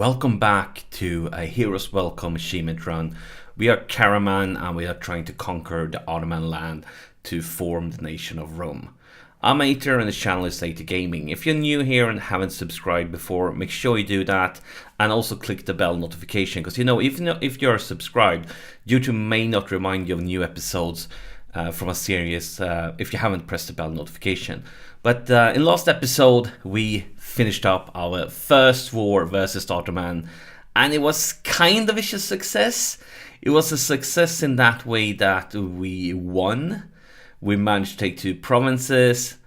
Welcome back to a Hero's Welcome achievement run. We are Karaman and we are trying to conquer the Ottoman land to form the nation of Rum. I'm Ater and the channel is AterGaming. If you're new here and haven't subscribed before, make sure you do that and also click the bell notification because if you're subscribed, YouTube may not remind you of new episodes from a series if you haven't pressed the bell notification. But in last episode we finished up our first war versus the Ottoman, and it was kind of a success. It was a success in that way that we won. We managed to take 2 provinces,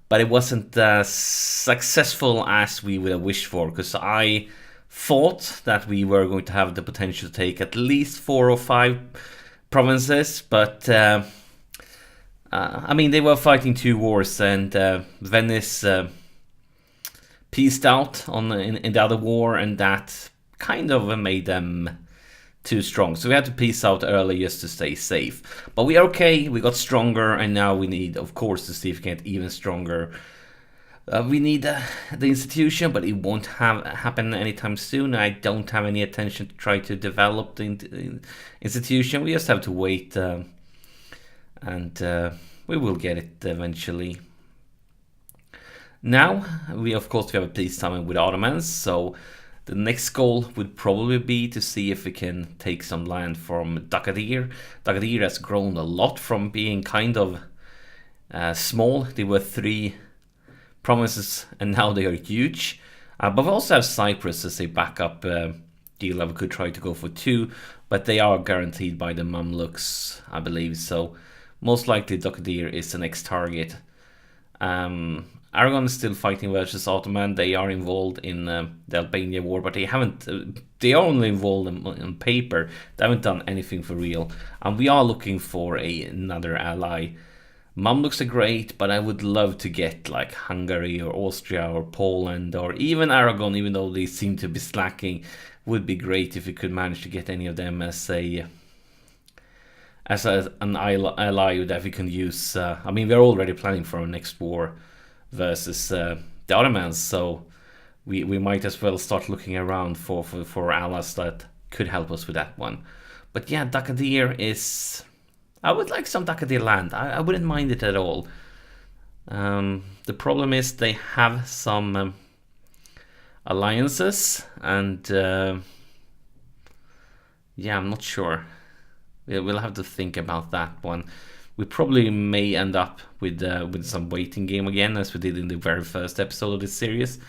but it wasn't as successful as we would have wished for, because I thought that we were going to have the potential to take at least 4 or 5 provinces, but I mean, they were fighting 2 wars, and Venice peaced out in the other war, and that kind of made them too strong. So we had to peace out early just to stay safe. But we are okay, we got stronger, and now we need, of course, to see if we can get even stronger. We need the institution, but it won't happen anytime soon. I don't have any intention to try to develop the institution. We just have to wait. And we will get it eventually. Now, we of course have a peace time with Ottomans, so the next goal would probably be to see if we can take some land from Dakadir. Dakadir has grown a lot from being kind of small. They were 3 provinces and now they are huge. But we also have Cyprus as a backup deal. We could try to go for 2, but they are guaranteed by the Mamluks, I believe, so most likely Dakadir is the next target. Aragon is still fighting versus Ottoman. They are involved in the Albania war, but they are only involved on paper. They haven't done anything for real. And we are looking for another ally. Mamluks are great, but I would love to get like Hungary or Austria or Poland or even Aragon, even though they seem to be slacking. Would be great if we could manage to get any of them as an ally that we can use. I mean, we're already planning for our next war versus the Ottomans, so we might as well start looking around for allies that could help us with that one. But yeah, Dakadir is... I would like some Dakadir land. I wouldn't mind it at all. The problem is they have some alliances, and yeah, I'm not sure. We'll have to think about that one. We probably may end up with some waiting game again, as we did in the very first episode of this series,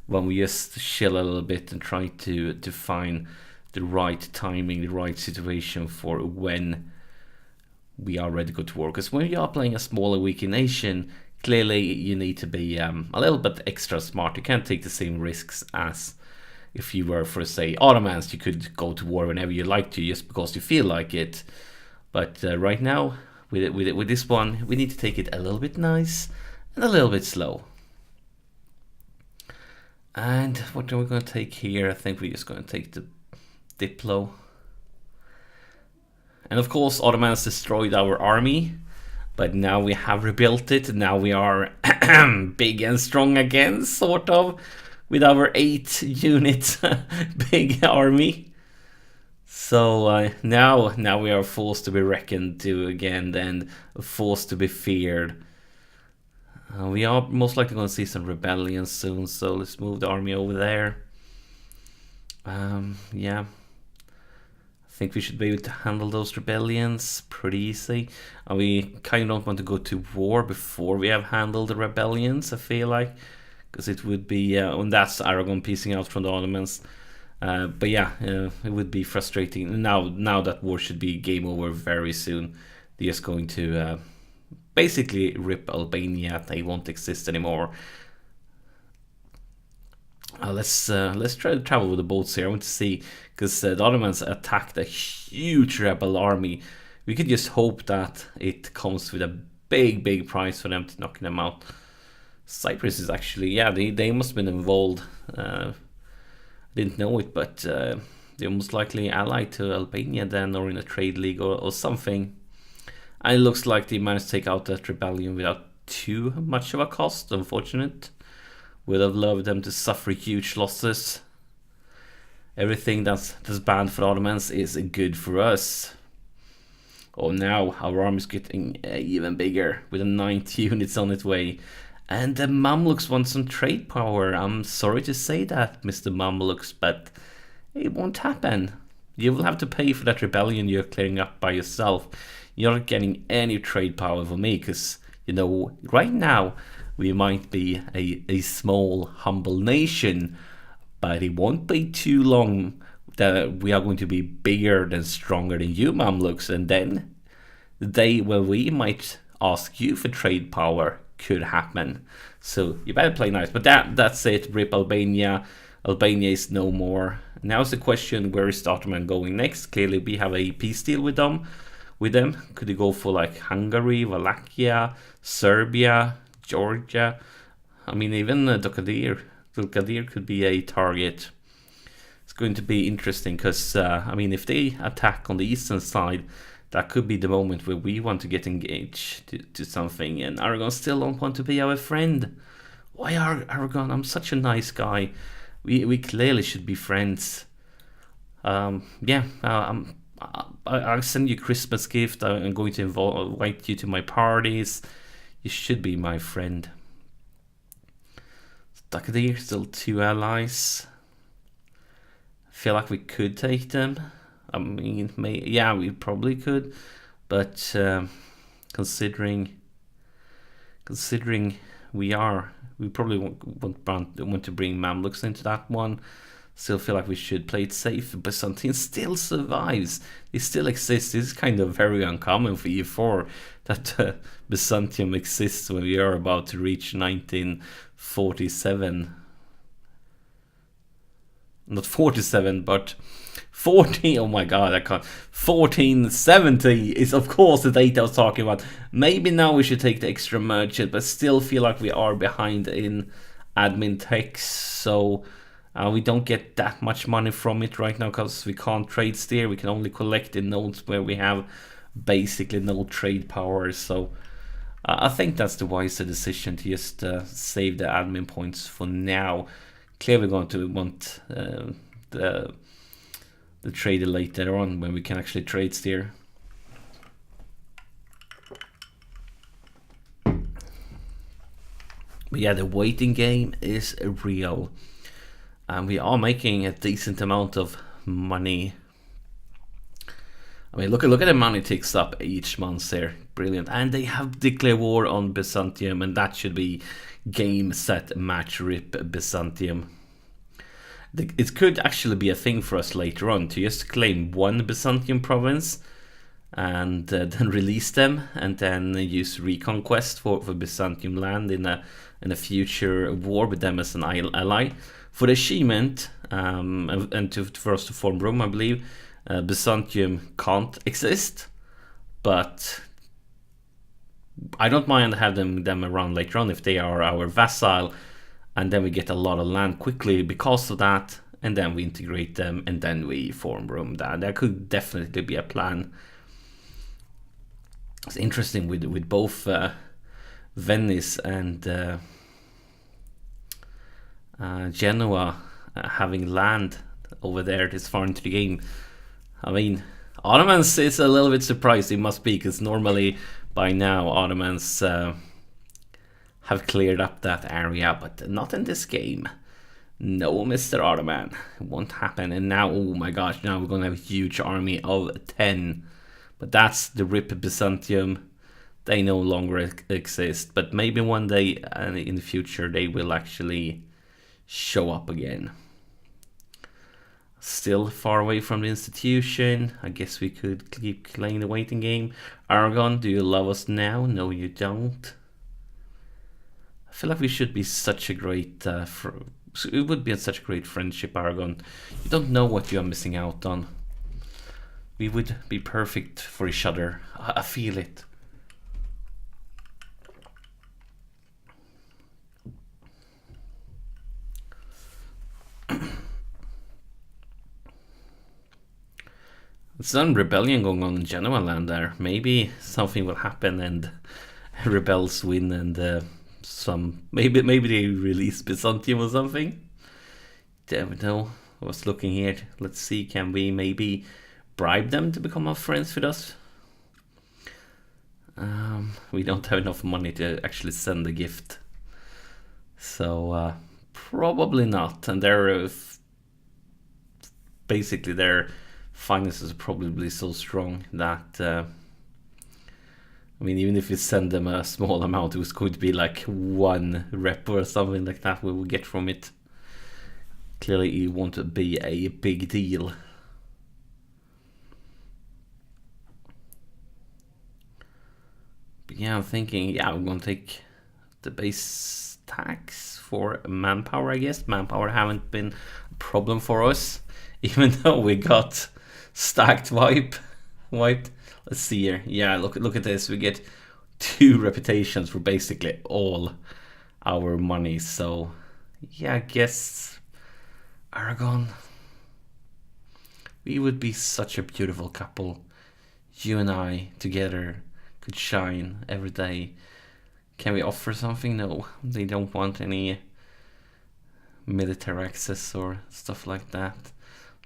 when we just chill a little bit and try to find the right timing, the right situation for when we are ready to go to war. Because when you are playing a smaller, weaker nation, clearly you need to be a little bit extra smart. You can't take the same risks as if you were, for say, Ottomans. You could go to war whenever you like to, just because you feel like it. But right now, with this one, we need to take it a little bit nice and a little bit slow. And what are we going to take here? I think we're just going to take the Diplo. And of course, Ottomans destroyed our army, but now we have rebuilt it. Now we are big and strong again, sort of, with our 8 unit big army. So now we are forced to be reckoned to again, and forced to be feared. We are most likely going to see some rebellions soon, so let's move the army over there. Yeah, I think we should be able to handle those rebellions pretty easy. And we kind of don't want to go to war before we have handled the rebellions, I feel like, because it would be, and that's Aragon piecing out from the Ottomans. But yeah, it would be frustrating. Now that war should be game over very soon. They're just going to basically rip Albania. They won't exist anymore. Let's try to travel with the boats here. I want to see, because the Ottomans attacked a huge rebel army. We could just hope that it comes with a big prize for them to knock them out. Cyprus is actually, yeah, they must have been involved. Didn't know it, but they're most likely allied to Albania then, or in a trade league or something. And it looks like they managed to take out that rebellion without too much of a cost. Unfortunate. Would have loved them to suffer huge losses. Everything that's bad for the Ottomans is good for us. Oh, now our army is getting even bigger with 90 units on its way. And the Mamluks want some trade power. I'm sorry to say that, Mr. Mamluks, but it won't happen. You will have to pay for that rebellion you're clearing up by yourself. You're not getting any trade power from me, because, you know, right now we might be a small, humble nation, but it won't be too long that we are going to be bigger and stronger than you, Mamluks, and then the day where we might ask you for trade power could happen. So you better play nice. But that's it. Rip Albania. Albania is no more. Now's the question, where is the Ottoman going next? Clearly we have a peace deal with them. Could you go for like Hungary, Wallachia, Serbia, Georgia? I mean, even Dulkadir could be a target. It's going to be interesting because, I mean, if they attack on the eastern side, that could be the moment where we want to get engaged to something, and Aragon still don't want to be our friend. Why Aragon? I'm such a nice guy. We clearly should be friends. I'll send you a Christmas gift. I'm going to invite you to my parties. You should be my friend. Dakadir, still 2 allies. I feel like we could take them. I mean, we probably could, but considering we probably want to bring Mamluks into that one. Still feel like we should play it safe. Byzantium still survives. It still exists. This is kind of very uncommon for EU4 that Byzantium exists when we are about to reach 1947. Not 47, but 14. Oh my god, I can't. 1470 is of course the date I was talking about. Maybe now we should take the extra merchant, but still feel like we are behind in admin techs, so we don't get that much money from it right now because we can't trade steer. We can only collect in nodes where we have basically no trade power. So I think that's the wiser decision to just save the admin points for now. Clearly going to want the trader later on when we can actually trade steer. But yeah, the waiting game is real, and we are making a decent amount of money. I mean, look at the money ticks up each month there. Brilliant. And they have declared war on Byzantium, and that should be game, set, match, rip Byzantium. It could actually be a thing for us later on to just claim one Byzantium province and then release them, and then use reconquest for Byzantium land in a future war with them as an ally. For the achievement and for us to form Rome, I believe Byzantium can't exist, but I don't mind having them around later on if they are our vassal, and then we get a lot of land quickly because of that, and then we integrate them, and then we form Rome. That could definitely be a plan. It's interesting with both Venice and Genoa having land over there this far into the game. I mean, Ottomans is a little bit surprised, it must be, because normally by now Ottomans have cleared up that area, but not in this game. No, Mr. Ottoman, it won't happen. And now, oh my gosh, now we're gonna have a huge army of 10. But that's the RIP Byzantium. They no longer exist, but maybe one day in the future they will actually show up again. Still far away from the institution. I guess we could keep playing the waiting game. Aragon, do you love us now? No, you don't. I feel like we should be such a great it would be such a great friendship, Aragon. You don't know what you are missing out on. We would be perfect for each other. I feel it. There's some rebellion going on in Genoa land there. Maybe something will happen and rebels win, and maybe they release Byzantium or something. Don't know. I was looking here. Let's see, can we maybe bribe them to become our friends with us? We don't have enough money to actually send a gift. So probably not. And they're basically their finances are probably so strong that I mean, even if we send them a small amount, it was going to be like 1 rep or something like that we will get from it. Clearly it won't be a big deal. But yeah, I'm thinking, yeah, we're going to take the base tax for manpower, I guess. Manpower haven't been a problem for us, even though we got stacked wiped. Let's see here. Yeah, look at this. We get 2 reputations for basically all our money. So yeah, I guess Aragon, we would be such a beautiful couple. You and I together could shine every day. Can we offer something? No, they don't want any military access or stuff like that.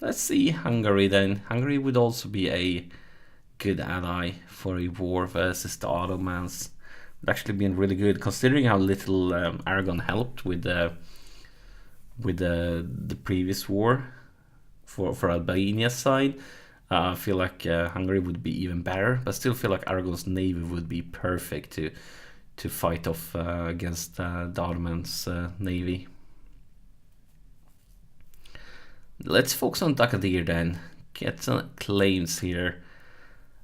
Let's see Hungary then. Hungary would also be a good ally for a war versus the Ottomans. It actually been really good, considering how little Aragon helped with the previous war for Albania's side. I feel like Hungary would be even better, but still feel like Aragon's navy would be perfect to fight off against the Ottomans' navy. Let's focus on Dakadir then. Get some claims here.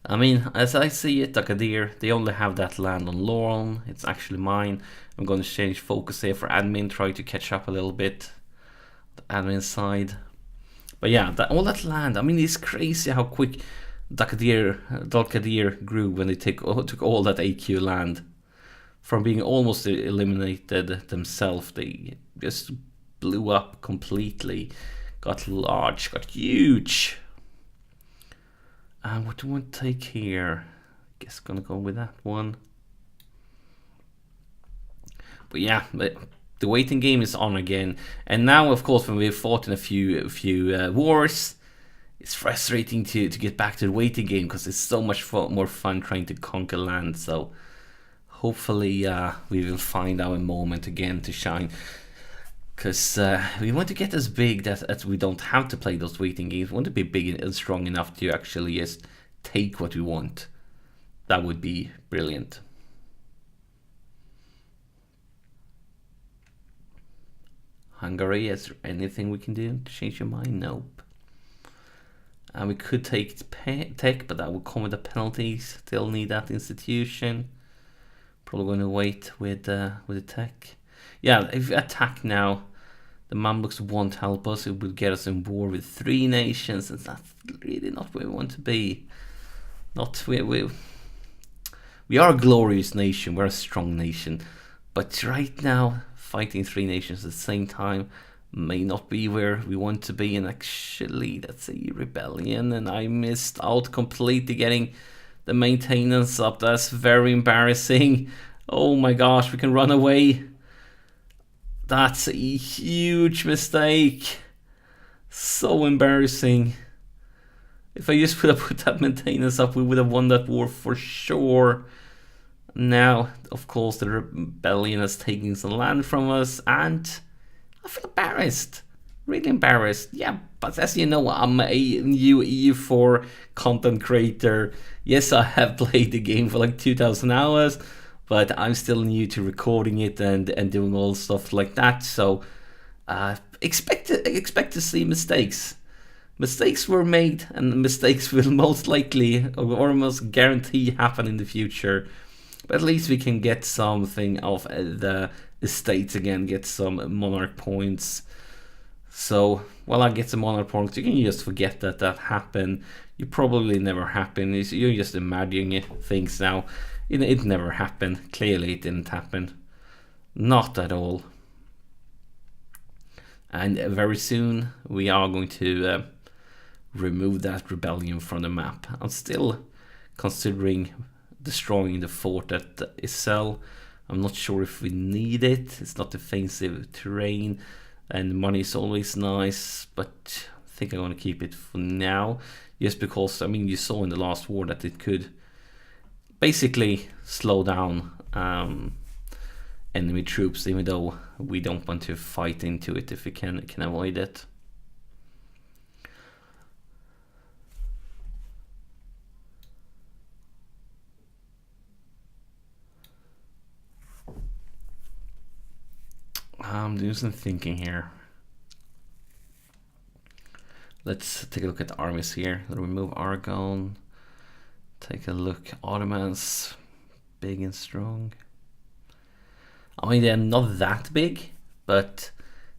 I mean, as I see it, Dakadir, they only have that land on Lauren. It's actually mine. I'm going to change focus here for admin, try to catch up a little bit. The admin side. But yeah, all that land, I mean, it's crazy how quick Dakadir grew when they took all that AQ land. From being almost eliminated themselves, they just blew up completely. Got large, got huge. And what do we want to take here? I guess gonna go with that one. But yeah, the waiting game is on again. And now, of course, when we've fought in a few wars, it's frustrating to get back to the waiting game because it's so much more fun trying to conquer land. So hopefully we will find our moment again to shine. Because we want to get as big that we don't have to play those waiting games. We want to be big and strong enough to actually just take what we want. That would be brilliant. Hungary, is there anything we can do to change your mind? Nope. And we could take tech, but that would come with the penalties. Still need that institution. Probably going to wait with the tech. Yeah, if we attack now, the Mamluks won't help us. It will get us in war with 3 nations, and that's really not where we want to be. We are a glorious nation. We're a strong nation, but right now, fighting 3 nations at the same time may not be where we want to be. And actually, that's a rebellion, and I missed out completely getting the maintenance up. That's very embarrassing. Oh my gosh, we can run away. That's a huge mistake. So embarrassing. If I just would have put that maintenance up, we would have won that war for sure. Now, of course, the rebellion has taken some land from us, and I feel embarrassed. Really embarrassed. Yeah, but as you know, I'm a new EU4 content creator. Yes, I have played the game for like 2,000 hours. But I'm still new to recording it and doing all stuff like that. So expect to see mistakes. Mistakes were made, and mistakes will most likely or almost guarantee happen in the future. But at least we can get something of the estates again, get some monarch points. So while I get some monarch points, you can just forget that happened. You probably never happened. You're just imagining things now. It never happened. Clearly it didn't happen. Not at all. And very soon we are going to remove that rebellion from the map. I'm still considering destroying the fort at Isel. I'm not sure if we need it. It's not defensive terrain. and money is always nice, but I think I'm going to keep it for now, just because, I mean, you saw in the last war that it could basically slow down enemy troops, even though we don't want to fight into it if we can avoid it. I'm doing some thinking here. Let's take a look at the armies here. Remove Aragon. Take a look. Ottomans, big and strong. I mean, they're not that big, but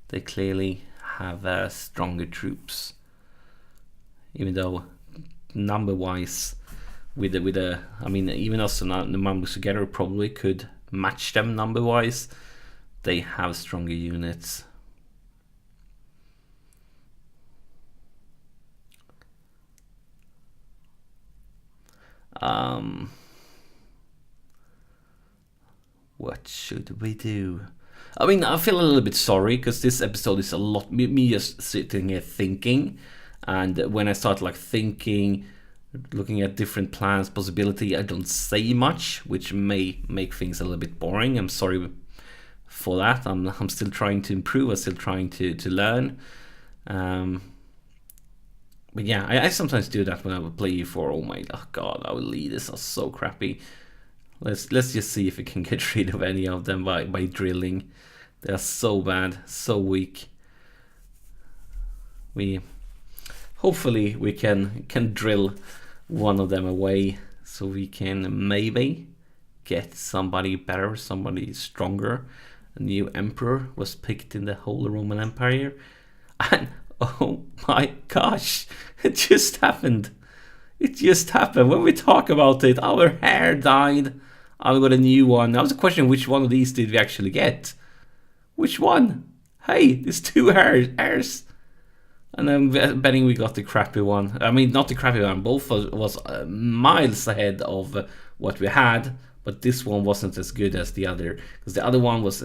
they clearly have stronger troops. Even though number-wise, with the, I mean, even us and the numbers together probably could match them number-wise. They have stronger units. What should we do? I mean, I feel a little bit sorry because this episode is a lot me just sitting here thinking, and when I start like thinking, looking at different plans, possibility, I don't say much, which may make things a little bit boring. I'm sorry for that. I'm still trying to improve. I'm still trying to learn. But yeah, I sometimes do that when I would play EU4. Oh my god, our leaders are so crappy. Let's just see if we can get rid of any of them by drilling. They are so bad, so weak. Hopefully we can drill one of them away, so we can maybe get somebody better, somebody stronger. A new emperor was picked in the whole Roman Empire, and oh my gosh, it just happened. It just happened. When we talk about it, our hair died. I got a new one. That was a question: which one of these did we actually get? Which one? Hey, there's two hairs. And I'm betting we got the crappy one. I mean, not the crappy one. Both was miles ahead of what we had. But this one wasn't as good as the other, because the other one was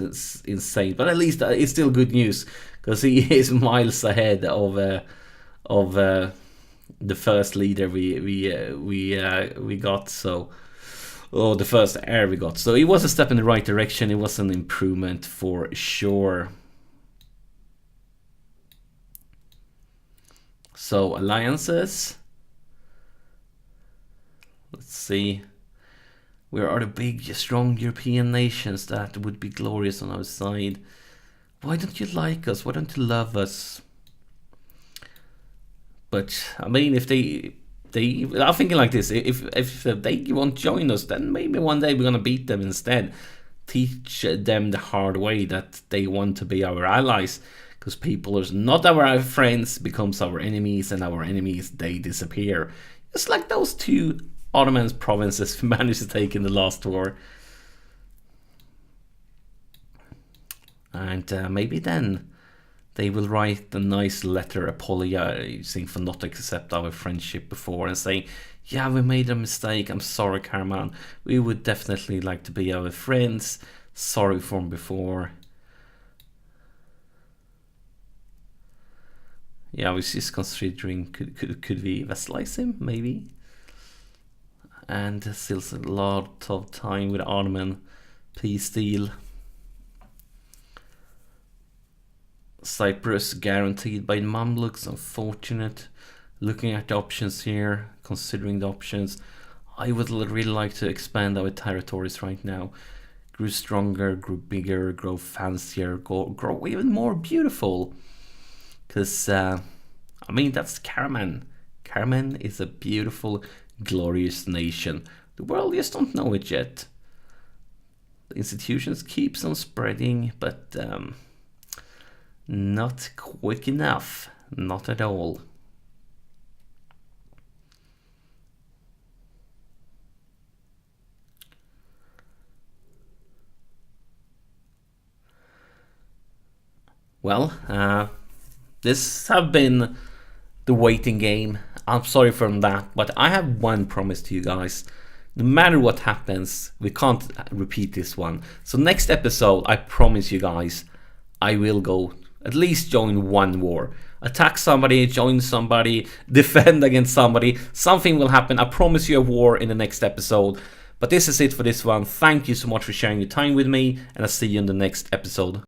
insane. But at least it's still good news, because he is miles ahead of the first leader we got. So, the first heir we got. So it was a step in the right direction. It was an improvement for sure. So alliances. Let's see. Where are the big, strong European nations that would be glorious on our side? Why don't you like us? Why don't you love us? But I mean, if they I'm thinking like this: if they won't join us, then maybe one day we're gonna beat them instead. Teach them the hard way that they want to be our allies, because people are not our friends, becomes our enemies, and our enemies, they disappear. It's like those two Ottoman provinces we managed to take in the last war. And maybe then they will write a nice letter apologizing for not accept our friendship before, and saying, yeah, we made a mistake, I'm sorry, Karaman, we would definitely like to be our friends, sorry from before. Yeah, I was just considering, could we vassalize him, maybe? And still a lot of time with Ottoman peace deal. Cyprus guaranteed by Mamluks, unfortunate. Looking at the options here, considering the options, I would really like to expand our territories right now. Grow stronger, grow bigger, grow fancier, grow even more beautiful. Because, I mean, that's Karaman. Karaman is a beautiful, glorious nation. The world just don't know it yet. The institutions keeps on spreading, but not quick enough. Not at all. Well, this have been the waiting game. I'm sorry for that, but I have one promise to you guys. No matter what happens, we can't repeat this one. So next episode, I promise you guys, I will go At least join one war. Attack somebody, join somebody, defend against somebody. Something will happen. I promise you a war in the next episode. But this is it for this one. Thank you so much for sharing your time with me, and I'll see you in the next episode.